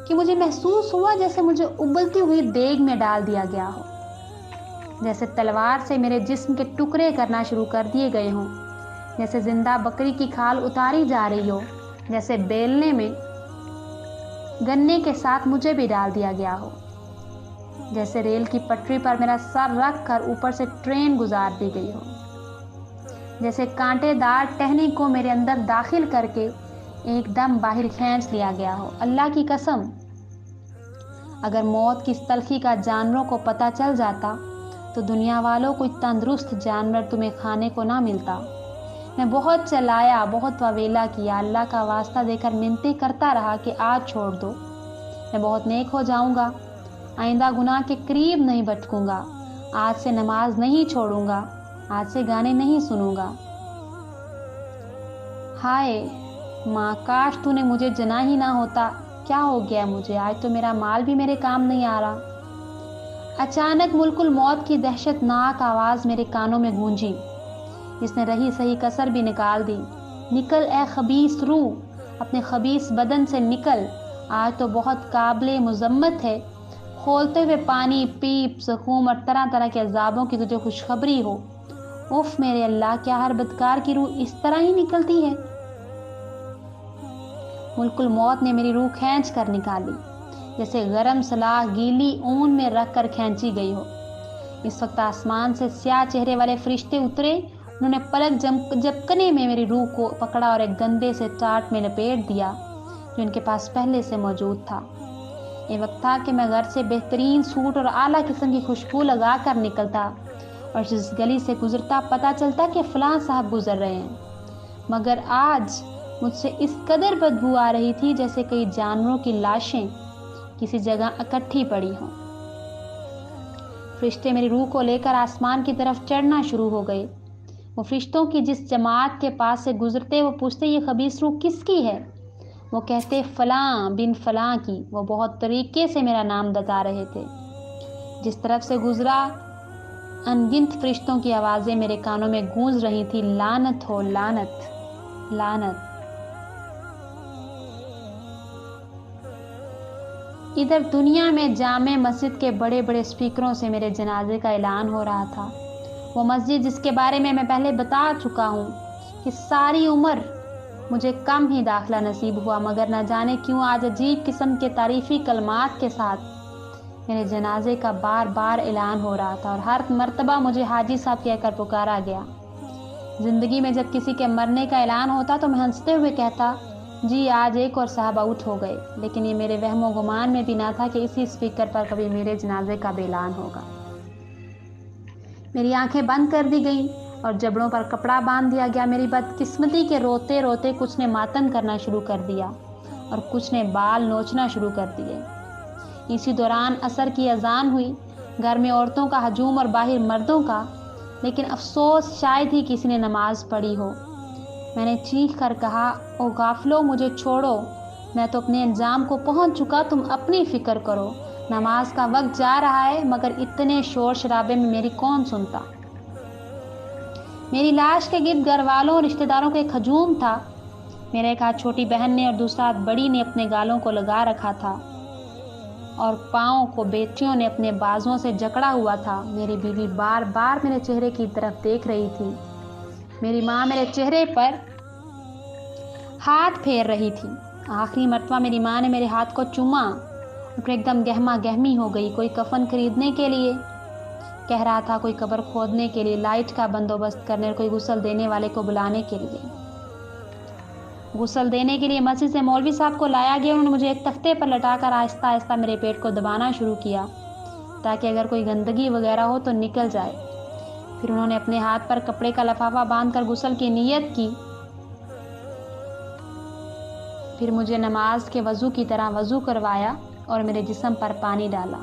کہ مجھے محسوس ہوا جیسے مجھے ابلتی ہوئی دیگ میں ڈال دیا گیا ہو، جیسے تلوار سے میرے جسم کے ٹکڑے کرنا شروع کر دیے گئے ہوں، جیسے زندہ بکری کی کھال اتاری جا رہی ہو، جیسے بیلنے میں گنے کے ساتھ مجھے بھی ڈال دیا گیا ہو، جیسے ریل کی پٹری پر میرا سر رکھ کر اوپر سے ٹرین گزار دی گئی ہو، جیسے کانٹے دار ٹہنی کو میرے اندر داخل کر کے ایک دم باہر کھینچ لیا گیا ہو۔ اللہ کی قسم، اگر موت کی اس تلخی کا جانوروں کو پتہ چل جاتا تو دنیا والوں کوئی تندرست جانور تمہیں کھانے کو نہ ملتا۔ میں بہت چلایا، بہت واویلا کیا، اللہ کا واسطہ دے کر منتیں کرتا رہا کہ آج چھوڑ دو، میں بہت نیک ہو جاؤں گا، آئندہ گناہ کے قریب نہیں بھٹکوں گا، آج سے نماز نہیں چھوڑوں گا، آج سے گانے نہیں سنوں گا۔ ہائے ماں، کاش تو نے مجھے جنا ہی نہ ہوتا، کیا ہو گیا مجھے، آج تو میرا مال بھی میرے کام نہیں آ رہا۔ اچانک ملک الموت کی دہشت ناک آواز میرے کانوں میں گونجی، جس نے رہی صحیح کسر بھی نکال دی۔ نکل اے خبیث روح، اپنے خبیث بدن سے نکل، آج تو بہت قابل مذمت ہے، کھولتے ہوئے پانی، پیپ، زخم اور طرح طرح کے عذابوں کی تجھے خوشخبری ہو۔ اف میرے اللہ، کیا ہر بدکار کی روح اس طرح ہی نکلتی ہے؟ ملک الموت نے میری روح کھینچ کر نکالی، جیسے گرم سلاخ گیلی اون میں رکھ کر کھینچی گئی ہو۔ اس وقت آسمان سے سیاہ چہرے والے فرشتے اترے، انہوں نے پلک جھپکنے میں میری روح کو پکڑا اور ایک گندے سے ٹاٹ میں لپیٹ دیا جو ان کے پاس پہلے سے موجود تھا۔ یہ وقت تھا کہ میں گھر سے بہترین سوٹ اور اعلیٰ قسم کی خوشبو لگا کر نکلتا اور جس گلی سے گزرتا پتہ چلتا کہ فلاں صاحب گزر رہے ہیں، مگر آج مجھ سے اس قدر بدبو آ رہی تھی جیسے کئی جانوروں کی لاشیں کسی جگہ اکٹھی پڑی ہوں۔ فرشتے میری روح کو لے کر آسمان کی طرف چڑھنا شروع ہو گئے۔ وہ فرشتوں کی جس جماعت کے پاس سے گزرتے وہ پوچھتے یہ خبیث روح کس کی ہے؟ وہ کہتے فلاں بن فلاں کی۔ وہ بہت طریقے سے میرا نام بتا رہے تھے۔ جس طرف سے گزرا ان گنت فرشتوں کی آوازیں میرے کانوں میں گونج رہی تھی، لعنت ہو، لعنت، لعنت۔ ادھر دنیا میں جامع مسجد کے بڑے بڑے اسپیکروں سے میرے جنازے کا اعلان ہو رہا تھا۔ وہ مسجد جس کے بارے میں پہلے بتا چکا ہوں کہ ساری عمر مجھے کم ہی داخلہ نصیب ہوا، مگر نہ جانے کیوں آج عجیب قسم کے تعریفی کلمات کے ساتھ میرے جنازے کا بار بار اعلان ہو رہا تھا، اور ہر مرتبہ مجھے حاجی صاحب کہہ کر پکارا گیا۔ زندگی میں جب کسی کے مرنے کا اعلان ہوتا تو میں ہنستے ہوئے کہتا جی آج ایک اور صاحب آؤٹ ہو گئے، لیکن یہ میرے وہم و گمان میں بھی نہ تھا کہ اسی اسپیکر پر کبھی میرے جنازے کا بھی اعلان ہوگا۔ میری آنکھیں بند کر دی گئیں اور جبڑوں پر کپڑا باندھ دیا گیا۔ میری بدقسمتی کے روتے روتے کچھ نے ماتم کرنا شروع کر دیا اور کچھ نے بال نوچنا شروع کر دیے۔ اسی دوران عصر کی اذان ہوئی، گھر میں عورتوں کا ہجوم اور باہر مردوں کا، لیکن افسوس شاید ہی کسی نے نماز پڑھی ہو۔ میں نے چیخ کر کہا او غافلو، مجھے چھوڑو، میں تو اپنے انجام کو پہنچ چکا، تم اپنی فکر کرو، نماز کا وقت جا رہا ہے، مگر اتنے شور شرابے میں میری کون سنتا۔ میری لاش کے گرد گھر والوں اور رشتہ داروں کا ایک ہجوم تھا۔ میرا ایک ہاتھ چھوٹی بہن نے اور دوسرا ہاتھ بڑی نے اپنے گالوں کو لگا رکھا تھا اور پاؤں کو بیٹیوں نے اپنے بازوؤں سے جکڑا ہوا تھا۔ میری بیوی بار بار میرے چہرے کی طرف دیکھ رہی تھی۔ میری ماں میرے چہرے پر ہاتھ پھیر رہی تھی۔ آخری مرتبہ میری ماں نے میرے ہاتھ کو چوما اور پھر ایک دم گہما گہمی ہو گئی۔ کوئی کفن خریدنے کے لیے کہہ رہا تھا، کوئی قبر کھودنے کے لیے، لائٹ کا بندوبست کرنے اور کوئی غسل دینے والے کو بلانے کے لیے۔ غسل دینے کے لیے مسجد سے مولوی صاحب کو لایا گیا۔ انہوں نے مجھے ایک تختے پر لٹا کر آہستہ آہستہ میرے پیٹ کو دبانا شروع کیا تاکہ اگر کوئی گندگی وغیرہ ہو تو نکل جائے۔ پھر انہوں نے اپنے ہاتھ پر کپڑے کا لفافہ باندھ کر غسل کی نیت کی۔ پھر مجھے نماز کے وضو کی طرح وضو کروایا اور میرے جسم پر پانی ڈالا۔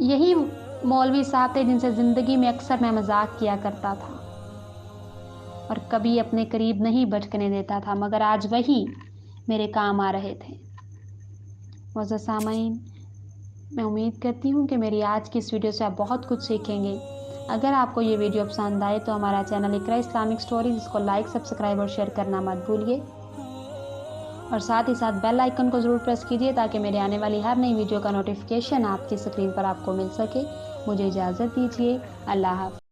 یہی مولوی صاحب تھے جن سے زندگی میں اکثر میں مذاق کیا کرتا تھا اور کبھی اپنے قریب نہیں بھٹکنے دیتا تھا، مگر آج وہی میرے کام آ رہے تھے۔ معزز سامعین، میں امید کرتی ہوں کہ میری آج کی اس ویڈیو سے آپ بہت کچھ سیکھیں گے۔ اگر آپ کو یہ ویڈیو پسند آئے تو ہمارا چینل اقرا اسلامک اسٹوریز، اس کو لائک، سبسکرائب اور شیئر کرنا مت بھولیے۔ اور ساتھ ہی ساتھ بیل آئکن کو ضرور پریس کیجیے تاکہ میرے آنے والی ہر نئی ویڈیو کا نوٹیفیکیشن آپ کی اسکرین پر آپ کو مل سکے۔ مجھے اجازت دیجیے، اللہ حافظ۔